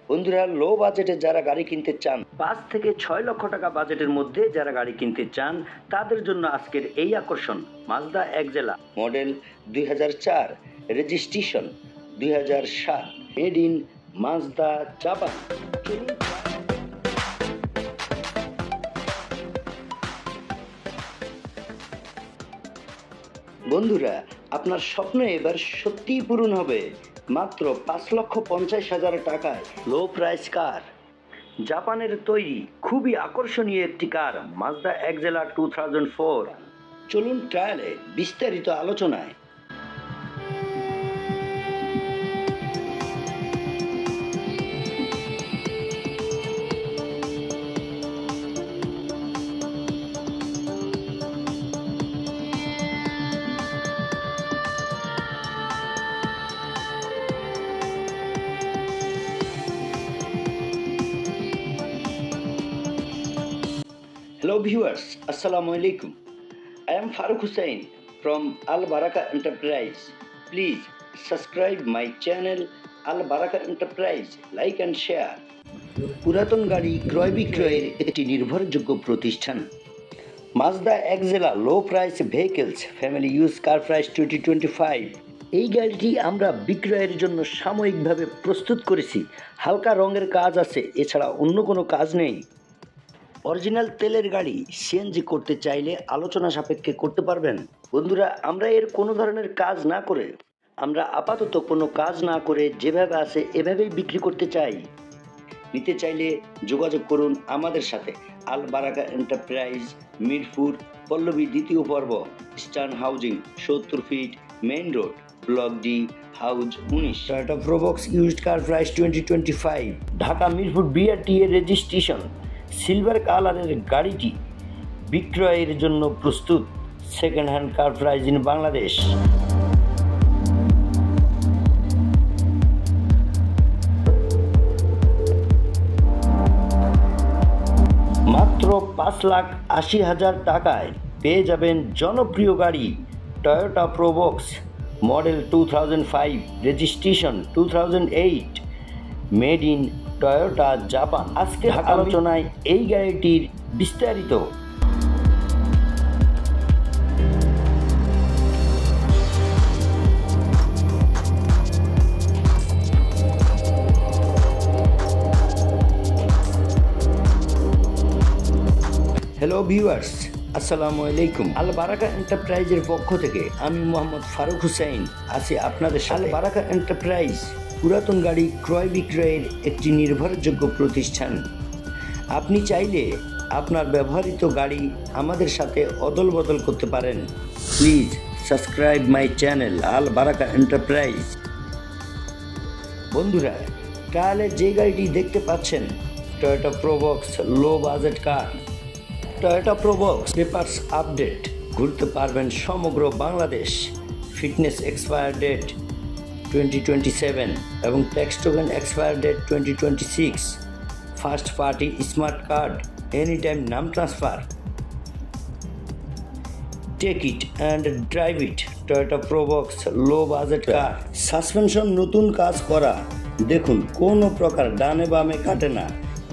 বন্ধুরা, লো বাজেটে যারা গাড়ি কিনতে চান, 5 থেকে 6 লক্ষ টাকা বাজেটের মধ্যে যারা গাড়ি কিনতে চান, তাদের জন্য আজকের এই আকর্ষণ Mazda Axela model 2004, registration 2007, made in Mazda Japan. বন্ধুরা, আপনার স্বপ্ন এবার সত্যিই পূরণ হবে মাত্র 5,50,000 টাকায়। লো প্রাইস কার, জাপানের তৈরি খুবই আকর্ষণীয় একটি কার মাজদা এক্সেলা 2004। চলুন ট্রায়ালে বিস্তারিত আলোচনায়। Hello viewers, Assalamu alaikum. I am Farooq Hussain from Al Baraka Enterprise. Please subscribe my channel Al Baraka Enterprise, like and share. পুরাতন গাড়ি ক্রয় বিক্রয়ের একটি নির্ভরযোগ্য প্রতিষ্ঠান Mazda Axela low price vehicles family use কার প্রাইস 2025। এই গাড়িটি আমরা বিক্রয়ের জন্য সাময়িকভাবে প্রস্তুত করেছি। হালকা রঙের কাজ আছে, এছাড়া অন্য কোনো কাজ নেই। অরিজিনাল তেলের গাড়ি সিএনজি করতে চাইলে আলোচনা সাপেক্ষে করতে পারবেন। বন্ধুরা, আমরা এর কোনো ধরনের কাজ না করে, আমরা আপাতত কোনো কাজ না করে যেভাবে আছে এভাবেই বিক্রি করতে চাই। নিতে চাইলে যোগাযোগ করুন আমাদের সাথে। আল বারাকা এন্টারপ্রাইজ, মিরপুর, পল্লবী 2য় পর্ব, eastern housing, 70 feet, main road, block D, house 19। Toyota Probox used car price 2025, Dhaka Mirpur BRT এর রেজিস্ট্রেশন। সিলভার কালারের গাড়িটি বিক্রয়ের জন্য প্রস্তুত। Second hand car price in Bangladesh. মাত্র 5,80,000 টাকায় পেয়ে যাবেন জনপ্রিয় গাড়ি Toyota Probox model 2005, registration 2008, made in Toyota Japan. আজকের আলোচনায় এই গাড়িটির বিস্তারিত। হ্যালো ভিউয়ার্স, আসসালামু আলাইকুম। আল বারাকা এন্টারপ্রাইজের পক্ষ থেকে আমি মোহাম্মদ ফারুক হুসাইন আছি আপনাদের সাথে। আল বারাকা এন্টারপ্রাইজ পুরাতন গাড়ি ক্রয় বিক্রয়ের একটি নির্ভরযোগ্য প্রতিষ্ঠান। আপনি চাইলে আপনার ব্যবহৃত গাড়ি আমাদের সাথে অদল বদল করতে পারেন। Please subscribe my channel Al Baraka enterprise. বন্ধুরা, ট্রায়ালে যে গাড়িটি দেখতে পাচ্ছেন Toyota Probox low budget car. Toyota Probox papers update, ঘুরতে পারবেন সমগ্র বাংলাদেশ। ফিটনেস এক্সপায়ার ডেট 2027 এবং tax token expire date 2026। First party smart card, any time নাম transfer. Take it and drive it Toyota Probox low budget car. Suspension নতুন কাজ করা, দেখুন কোনো প্রকার ডানে বামে কাটে না,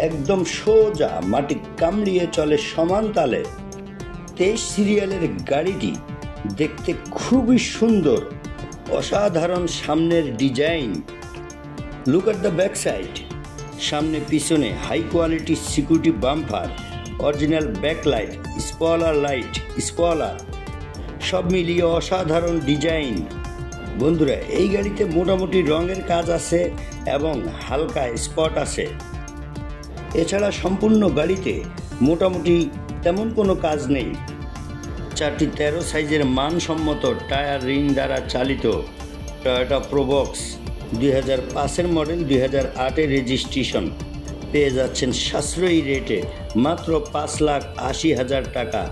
একদম সোজা মাটি কামড়িয়ে চলে সমান তালে। 23 সিরিয়ালের গাড়িটি দেখতে খুবই সুন্দর, অসাধারণ সামনের design. Look at the back side, সামনে পিছনে high quality security bumper, original backlight, spoiler light, spoiler, সব মিলিয়ে অসাধারণ ডিজাইন। বন্ধুরা, এই গাড়িতে মোটামুটি রঙের কাজ আছে এবং হালকা স্পট আছে। এছাড়া সম্পূর্ণ গাড়িতে মোটামুটি তেমন কোনো কাজ নেই। 4টি 13 সাইজের মানসম্মত টায়ার রিং দ্বারা চালিত টয়োটা প্রোবক্স 2005 মডেল, 2008 রেজিস্ট্রেশন পেয়ে যাচ্ছেন সাশ্রয়ী রেটে মাত্র 5,80,000 টাকা।